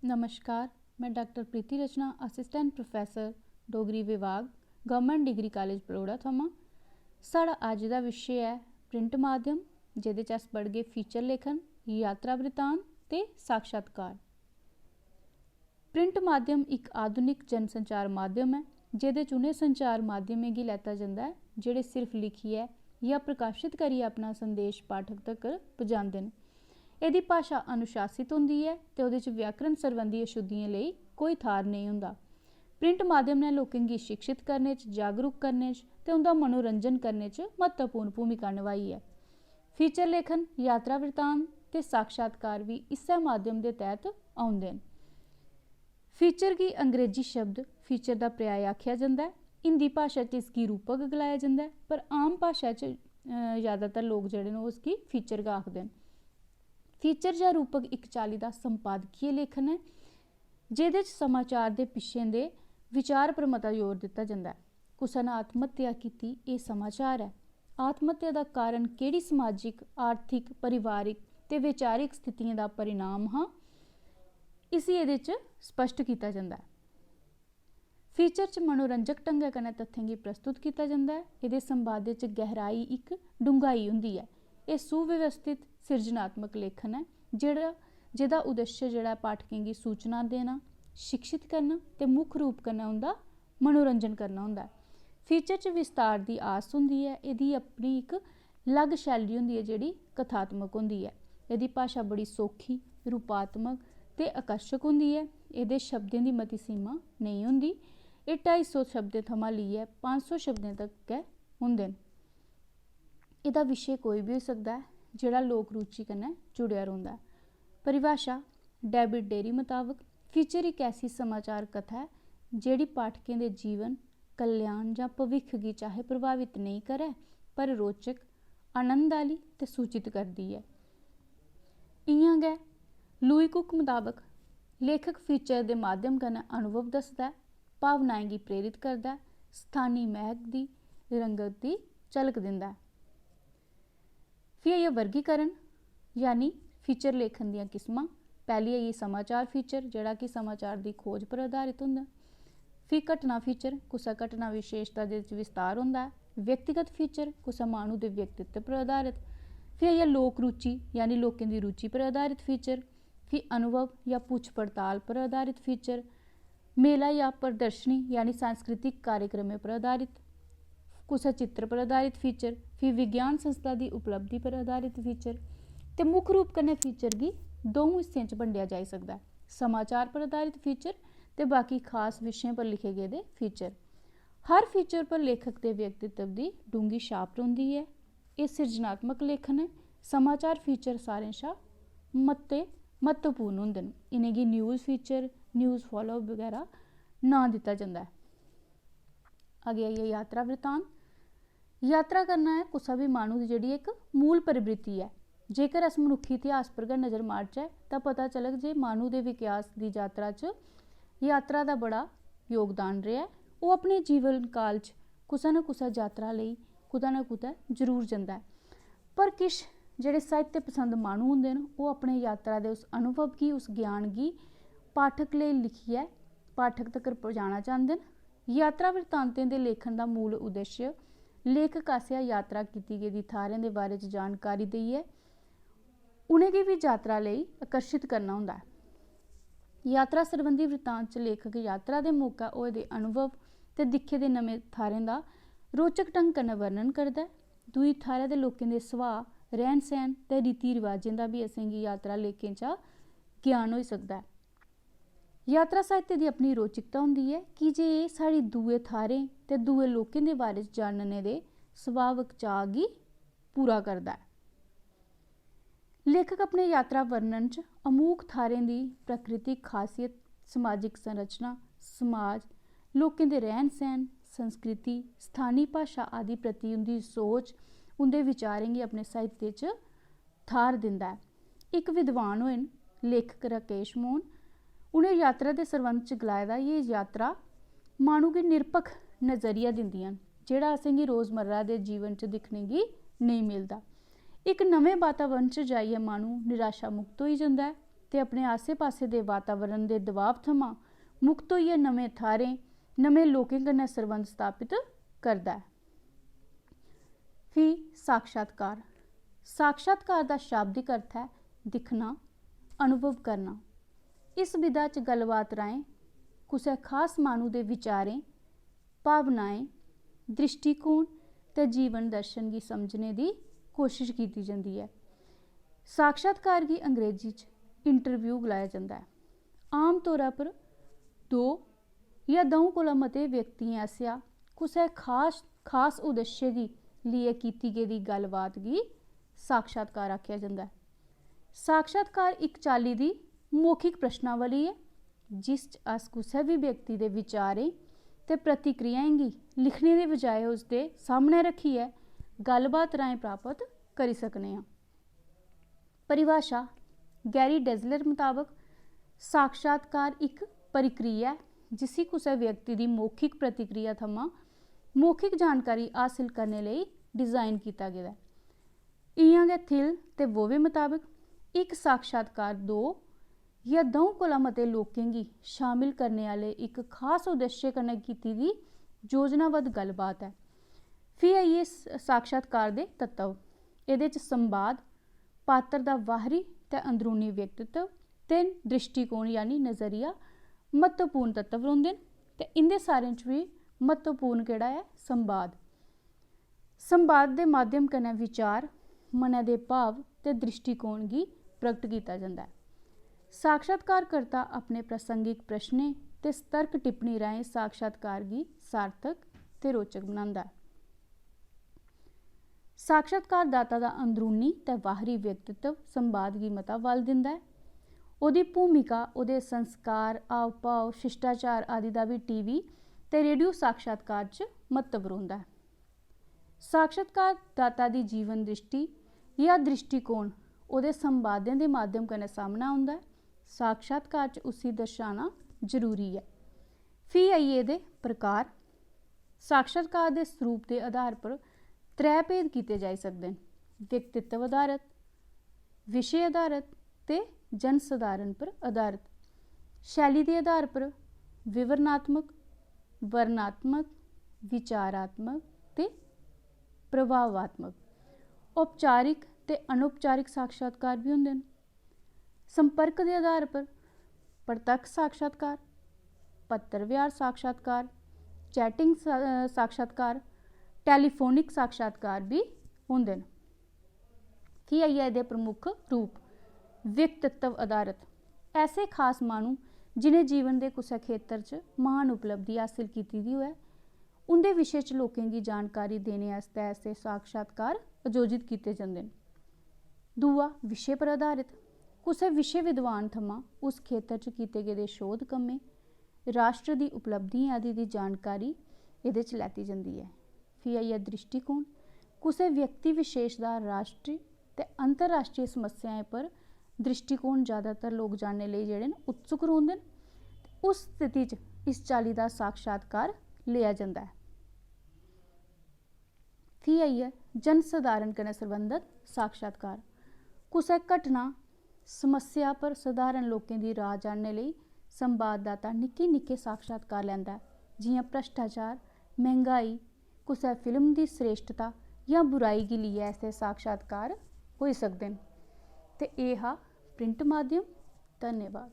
नमस्कार, मैं डॉक्टर प्रीति रचना assistant professor Dogri विभाग गवर्नमेंट डिग्री कॉलेज बड़ौदा थमां। साढ़ा अज का विशे है प्रिंट माध्यम, जिहदे च अस पढ़गे फीचर लेखन, यात्रा वृतांत ते साक्षात्कार। प्रिंट माध्यम एक आधुनिक जन संचार माध्यम है जिहदे च उन्हें संचार माध्यमें गी लैता जांदा है जिहड़े सिर्फ लिखिए या प्रकाशित करिए अपना संदेश पाठक तक पहुँचाते हैं। यदि भाषा अनुशासित होंदी है तो उहदे च व्याकरण सरबंधी अशुद्धियों लई कोई थार नहीं हुंदा। प्रिंट माध्यम ने लोगों की शिक्षित करने च, जागरूक करने च ते उनका मनोरंजन करने च महत्वपूर्ण भूमिका निभाई है। फीचर लेखन, यात्रा वृतांत ते साक्षात्कार भी इसे माध्यम के तहत आउंदे न। फीचर की अंग्रेजी शब्द फीचर का पर्याय आख्या जाता है। हिंदी भाषा च इसकी रूपक गलाया जाता है, पर आम भाषा च ज़्यादातर लोग जिहड़े ने उसकी फीचर का आखदे न। फीचर या रूपक एक चाली का संपादकीय लेखन है जिहदे च समाचार के पिछे दे विचार पर मता जोर दिता जाता है। कुसै ने आत्महत्या की, यह समाचार है। आत्महत्या का कारण किहड़ी समाजिक, आर्थिक, परिवारिक ते विचारिक स्थितियों का परिणाम हाँ, इसी ये स्पष्ट किया जाता है। फीचर च मनोरंजक ढंगे कन्नै तथ्यों की प्रस्तुत किया जाता है। ये संवाद च गहराई एक डूंघाई होंदी है। यह सुव्यवस्थित सिरजनात्मक लेखन है जिहदा उद्देश्य जिहड़ा पाठकें की सूचना देना, शिक्षित करना ते मुख्य रूप कन्नै उनका मनोरंजन करना हुंदा है। फीचर च विस्तार की आस होंदी है। यदी अपनी एक अलग शैली होंदी है जिहड़ी कथात्मक होंदी है। यदी भाषा बड़ी सौखी, रूपात्मक ते आकर्षक होंदी है। ये शब्दों की मती सीमा नहीं होंदी। ये 250 शब्दों थमां लेइयै 500 शब्दों तक गै होंदे न। इहदा विशे कोई भी हो सकता है जिहड़ा लोक रुचि कन्नै जुड़िया रहिंदा है। परिभाषा डेविड डेरी मुताबक फीचर एक ऐसी समाचार कथा है जिहड़ी पाठकें दे जीवन, कल्याण या भविख की चाहे प्रभावित नहीं करे, पर रोचक, आनंद आली ते सूचित करती है। इयां गै लुई कुक मुताबक लेखक फीचर के माध्यम कन्नै अनुभव दसदा है, भावनाएं की प्रेरित करता है, स्थानीय महक की रंगत की झलक दिंदा है। फिर यह वर्गीकरण यानी फीचर लेखन दी किस्मां। पहली है ये समाचार फीचर जिहड़ा कि समाचार की खोज पर आधारित होंदा। फिर घटना फीचर, कुसै घटना विशेषता दे विस्तार होंदा है। व्यक्तिगत फीचर कुसै मानू के व्यक्तित्व पर आधारित। फिर यह लोक रुचि यानी लोगों की रुचि पर आधारित फीचर। फिर अनुभव या पुछ पड़ताल पर आधारित फीचर। मेला या प्रदर्शनी यानी सांस्कृतिक कार्यक्रमों पर आधारित। कुसै चित्र पर आधारित फीचर। फिर विज्ञान संस्था की उपलब्धि पर आधारित फीचर। तो मुख्य रूप कन्नै फीचर की दो हिस्सों च वंडिया जा सकता है, समाचार पर आधारित फीचर ते बाकी खास विषयों पर लिखे गए फीचर। हर फीचर पर लेखक के व्यक्तित्व की डूंगी छाप रहिंदी है। यह सिरजनात्मक लेखन है। समाचार फीचर सारें शा महत्वपूर्ण होंदे न। इन्हेंगी न्यूज़ फीचर, न्यूज़ फॉलो वगैरह नाम दिता जाता है। अगे आइए यात्रा वृतांत। यात्रा करना है कुसा भी मानू की जिहड़ी एक मूल प्रवृत्ति है। जेकर अस मनुखी इतिहास पर गै नज़र मारचै तो पता चलग जे मानू के विकास की यात्रा च यात्रा का बड़ा योगदान रहा है। वो अपने जीवन काल च कुसै न कुसै यात्रा लई कुतै न कुतै जरूर जांदा है। पर किश जिहड़े साहित्य पसंद मानू हुंदे न वो अपने यात्रा के उस अनुभव की, उस ज्ञान की पाठक लई लिखिए पाठक तक पहुँचाना चाहते हैं। यात्रा वृतांतें के लेखन का मूल उद्देश्य लेखक आसेआ यात्रा की गेदी थारें के बारे च जानकारी देइए उनेंगी भी यात्रा लई आकर्षित करना हुंदा है। यात्रा संबंधी वृतांत च लेखक यात्रा के मौके होए दे अनुभव ते दिखे दे नमें थारें का रोचक ढंग कन्नै वर्णन करदा है। दूई थाह्रै दे लोकें दे सुभाऽ, रहन सहन ते रीति रिवाजें का भी असेंगी यात्रा लेखें चा ज्ञान होई सकदा है। यात्रा साहित्य की अपनी रोचकता होंदी है कि जे एह् साढ़ी दूए थाह्रें ते दूए लोकें दे बारे च जानने दे सुभाविक चाऽ गी पूरा करदा है। लेखक अपने यात्रा वर्णन च अमूक थारें की प्राकृतिक खासियत, समाजिक संरचना, समाज, लोकें दे रहन सहन, संस्कृति, स्थानीय भाषा आदि प्रति उनकी सोच, उनके विचारें गी अपने साहित्य च थार दिंदा है। एक विद्वान होए न लेखक राकेश मोहन, उन्हें यात्रा के संबंध च गलाए दा ये यात्रा मानू गी निरपक्ख नज़रिया दिंदियां न जेह्ड़ा असेंगी रोज़मर्रा के जीवन च दिक्खने गी नहीं मिलता। एक नमें वातावरण च जाइयै मानू निराशा मुक्त होई जंदा है ते अपने आसे पासे दे वातावरण दे दबाव थमां मुक्त होइयै नमें थाह्रें नमें लोकें कन्नै सरबंध स्थापित करदा है। फ्ही साक्षात्कार। साक्षात्कार दा शाब्दिक अर्थ है दिक्खना, अनुभव करना। इस विधा च गल्लबात राहें कुसै खास माह्नू दे विचारें, भावनाएं, दृष्टिकोण ते जीवन दर्शन गी समझने दी कोशिश कीती जंदी है। साक्षात्कार गी अंग्रेजी च इंटरव्यू गलाया जंदा है। आम तौरा पर दो या द'ऊं कोला मते व्यक्तियें आसेआ कुसै खास उद्देश्य गी लेइयै कीती गेदी गल्लबात गी साक्षात्कार आखेआ जंदा है। साक्षात्कार इक चाल्ली दी मौखिक प्रश्नावली है जिस च अस कुसै बी व्यक्ति दे विचारें ते प्रतिक्रियाएं गी लिखने दे बजाय उसदे सामनै रखियै गल्लबात राहें प्राप्त करी सकने आं। परिभाशा। गैरी डेजलर मुताबक साक्षात्कार इक प्रक्रिया है जिसी कुसै व्यक्ति दी मौखिक प्रतिक्रिया थमां मौखिक जानकारी हासिल करने लेई डिज़ाइन कीता गेदा है। इ'यां गै थिल ते वोवे मुताबक इक साक्षात्कार दो या द'ऊं कोला मते लोकें गी शामिल करने आह्ले इक खास उद्देश्य कन्नै कीती दी योजनाबद्ध गल्लबात है। फ्ही आइयै साक्षात्कार दे तत्व। एह्दे च संवाद, पात्र दा बाहरी ते अंदरूनी व्यक्तित्व ते दृष्टिकोण यानी नज़रिया महत्वपूर्ण तत्व होंदे न ते इं'दे सारें च बी महत्वपूर्ण केह्ड़ा है संवाद। संवाद दे माध्यम कन्नै विचार, मनै दे भाव ते दृष्टिकोण गी प्रगट कीता जंदा है। साक्षात्कारकर्ता अपने प्रासंगिक प्रश्नें ते सतर्क टिप्पणी राहें साक्षात्कार गी सार्थक ते रोचक बनांदा है। साक्षात्कारदाता दा अंदरूनी ते बाहरी व्यक्तित्व संवाद गी मता बल दिंदा है। ओह्दी भूमिका, ओह्दे संस्कार, हाव भाव, शिष्टाचार आदि दा बी टीवी ते रेडियो साक्षात्कार च म्हत्तव रौंह्दा है। साक्षात्कारदाता दी जीवन दृष्टि या दृष्टिकोण ओह्दे संवादें दे माध्यम कन्नै सामनै औंदा है। साक्षात्कार च उसी दर्शाना जरूरी है। फ्ही आइयै एह्दे प्रकार। साक्षात्कार दे स्वरूप दे आधार पर त्रै भेद कीते जाई सकदे न: व्यक्तित्व आधारित, विशे आधारित ते जन सधारण पर आधारित। शैली दे आधार पर विवरणात्मक, वर्णनात्मक, विचारात्मक ते प्रभावात्मक। औपचारिक ते अनौपचारिक साक्षात्कार भी होंदे न। संपर्क दे आधार पर प्रत्यक्ष साक्षात्कार, पत्र व्यवहार साक्षात्कार, चैटिंग साक्षात्कार, टैलीफोनिक साक्षात्कार भी होंदे न। फ्ही आइयै एह्दे प्रमुख रूप। व्यक्तित्व आधारित। ऐसे खास माह्नू जिनें जीवन दे कुसै खेतर च महान उपलब्धि हासिल कीती दी होऐ उं'दे विशे च लोकें गी जानकारी देने आस्तै ऐसे साक्षात्कार आयोजित कीते जंदे न। दूआ, विशे पर आधारित। कुसै विशे विद्वान थमां उस खेतर च कीते गेदे शोध कम्में, राष्ट्र दी उपलब्धियें आदि दी जानकारी एह्दे च लैती जंदी ऐ। फ्ही आइयै दृष्टिकोण। कुसै व्यक्ति विशेष दा राष्ट्री ते अंतरराष्ट्रीय समस्याएं पर दृष्टिकोण ज़्यादातर लोग जानने लेई जेह्ड़े न उत्सुक रौंह्दे न। उस स्थिति च इस चाल्ली दा साक्षात्कार लिया जंदा है। फ्ही आइयै जन सधारण कन्नै सरबंधत साक्षात्कार। कुसै घटना, समस्या पर सधारण लोकें दी राय जानने लेई संवाददाता निक्के निक्के साक्षात्कार लैंदा है, जि'यां भ्रष्टाचार, महंगाई, कुसै फिल्म दी श्रेष्ठता जां बुराई गी लेइयै ऐसे साक्षात्कार होई सकदे न। ते एह् हा प्रिंट माध्यम। धन्यवाद।